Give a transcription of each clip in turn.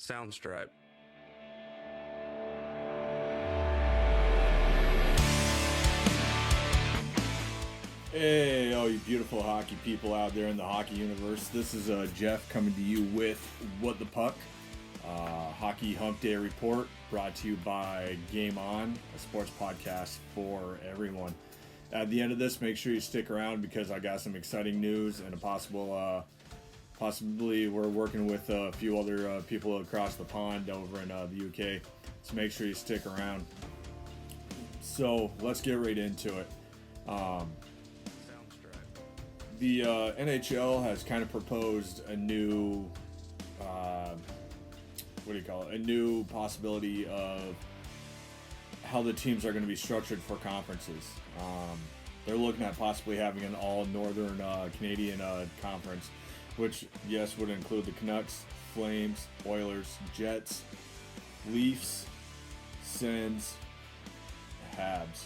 Soundstripe. Hey, all you beautiful hockey people out there in the hockey universe. This is Jeff coming to you with What the Puck, Hockey Hump Day Report, brought to you by Game On, a sports podcast for everyone. At the end of this, make sure you stick around because I got some exciting news and a possibly we're working with a few other people across the pond over in the UK. So make sure you stick around. So let's get right into it. The NHL has kind of proposed a new, a new possibility of how the teams are going to be structured for conferences. They're looking at possibly having an all-Northern Canadian conference, which, yes, would include the Canucks, Flames, Oilers, Jets, Leafs, Sens, Habs.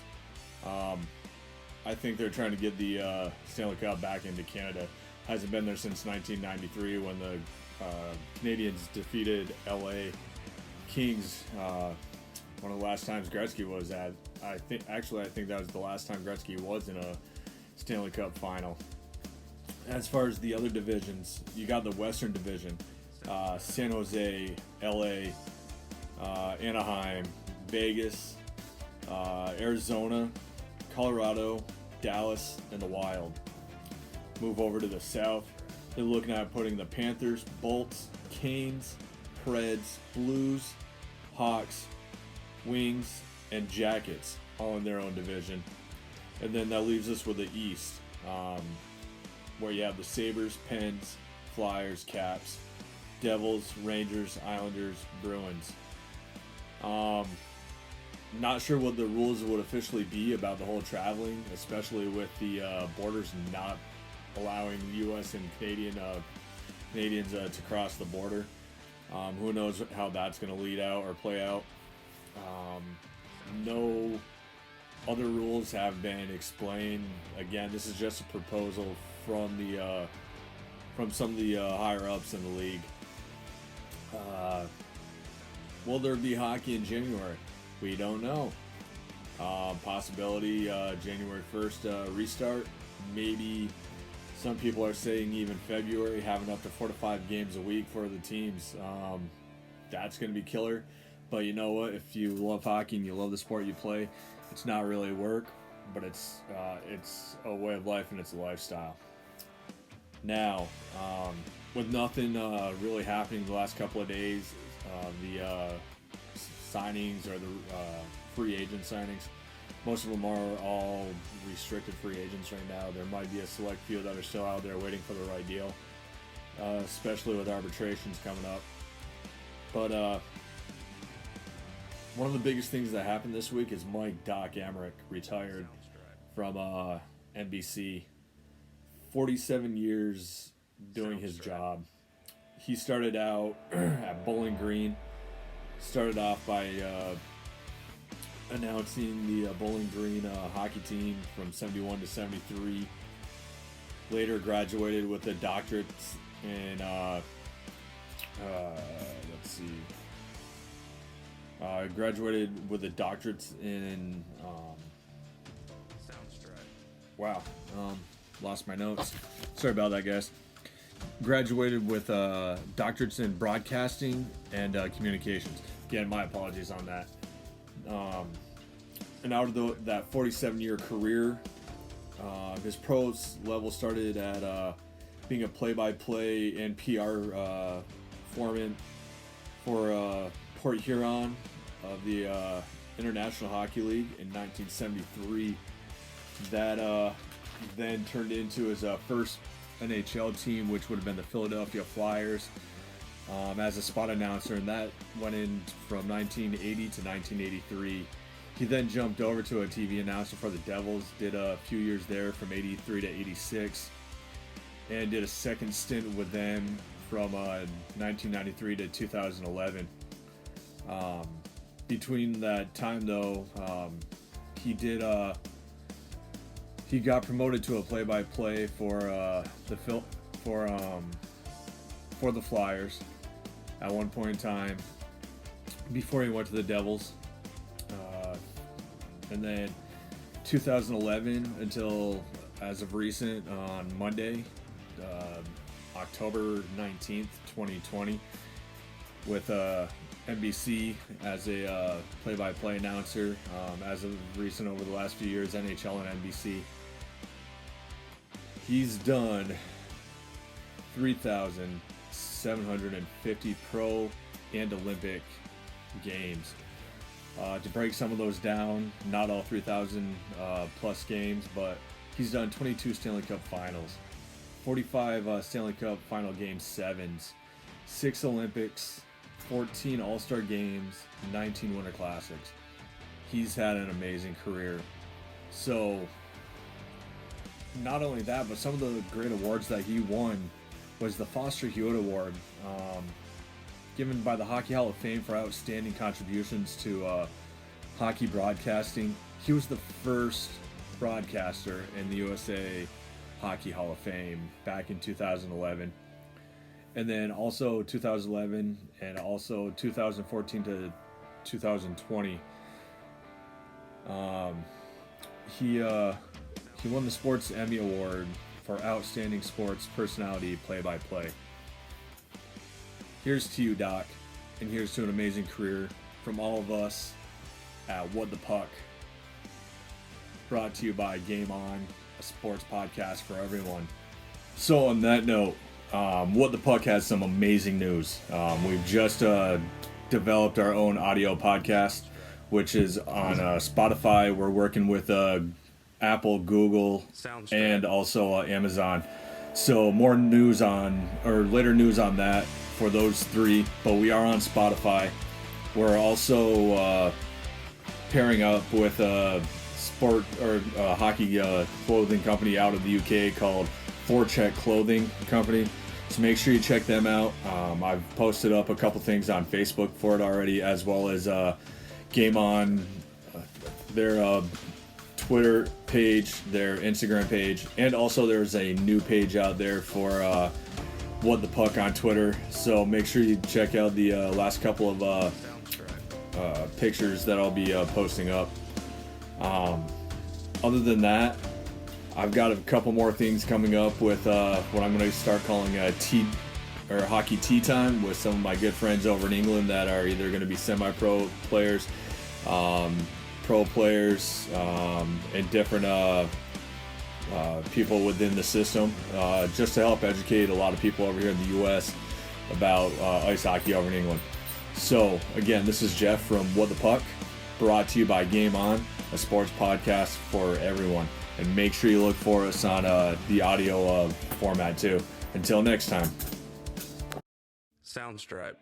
I think they're trying to get the Stanley Cup back into Canada. Hasn't been there since 1993 when the Canadians defeated LA Kings. One of the last times Gretzky was at. I think that was the last time Gretzky was in a Stanley Cup final. As far as the other divisions, you got the Western Division, San Jose, LA, Anaheim, Vegas, Arizona, Colorado, Dallas, and the Wild. Move over to the South. They're looking at putting the Panthers, Bolts, Canes, Preds, Blues, Hawks, Wings, and Jackets all in their own division. And then that leaves us with the East, where you have the Sabres, Pens, Flyers, Caps, Devils, Rangers, Islanders, Bruins. Not sure what the rules would officially be about the whole traveling, especially with the borders not allowing U.S. and Canadians to cross the border. Who knows how that's going to lead out or play out. No other rules have been explained. Again, this is just a proposal from some of the higher ups in the league. Will there be hockey in January? We don't know. Possibility January 1st restart. Maybe some people are saying even February, having up to 4 to 5 games a week for the teams. That's going to be killer. But you know what? If you love hockey and you love the sport you play, it's not really work, but it's a way of life and it's a lifestyle. Now, with nothing really happening the last couple of days, the signings or the free agent signings, most of them are all restricted free agents right now. There might be a select few that are still out there waiting for the right deal, especially with arbitrations coming up. But one of the biggest things that happened this week is Mike Doc Emrick retired from NBC. 47 years doing his job. He started out at Bowling Green. Started off by announcing the Bowling Green hockey team from 71 to 73. Later graduated with a doctorate in, graduated with a doctorate in, lost my notes. Sorry about that, guys. Graduated with doctorates in broadcasting and communications. Again, my apologies on that. And out of that 47-year career, his pros level started at being a play-by-play and PR foreman for Port Huron of the International Hockey League in 1973. That then turned into his first NHL team, which would have been the Philadelphia Flyers, as a spot announcer, and that went in from 1980 to 1983. He then jumped over to a TV announcer for the Devils, did a few years there from 83 to 86, and did a second stint with them from 1993 to 2011. Between that time, though, he got promoted to a play-by-play for the Flyers, at one point in time before he went to the Devils. And then 2011 until as of recent on Monday, October 19th, 2020, with NBC as a play-by-play announcer. As of recent, over the last few years, NHL and NBC. He's done 3,750 pro and Olympic games. To break some of those down, not all 3,000 plus games, but he's done 22 Stanley Cup Finals, 45 Stanley Cup Final Game 7s, 6 Olympics, 14 All-Star Games, 19 Winter Classics. He's had an amazing career. So, not only that, but some of the great awards that he won was the Foster Hewitt Award, given by the Hockey Hall of Fame for outstanding contributions to hockey broadcasting. He was the first broadcaster in the USA Hockey Hall of Fame back in 2011. And then also 2011 and also 2014 to 2020. He won the Sports Emmy Award for Outstanding Sports Personality Play-by-Play. Here's to you, Doc, and here's to an amazing career from all of us at What the Puck. Brought to you by Game On, a sports podcast for everyone. So on that note, What the Puck has some amazing news. We've just developed our own audio podcast, which is on Spotify. We're working with Apple, Google, and also Amazon. So more news later news on that for those three, but we are on Spotify. We're also pairing up with a hockey clothing company out of the UK called Forecheck Clothing Company. So make sure you check them out. I've posted up a couple things on Facebook for it already, as well as Game On, their Twitter page, their Instagram page, and also there's a new page out there for What the Puck on Twitter. So make sure you check out the last couple of pictures that I'll be posting up. Other than that, I've got a couple more things coming up with what I'm going to start calling hockey tea time with some of my good friends over in England that are either going to be semi-pro players, pro players, and different people within the system, just to help educate a lot of people over here in the U.S. about ice hockey over in England. So, again, this is Jeff from What the Puck, brought to you by Game On, a sports podcast for everyone. And make sure you look for us on the audio format, too. Until next time. Soundstripe.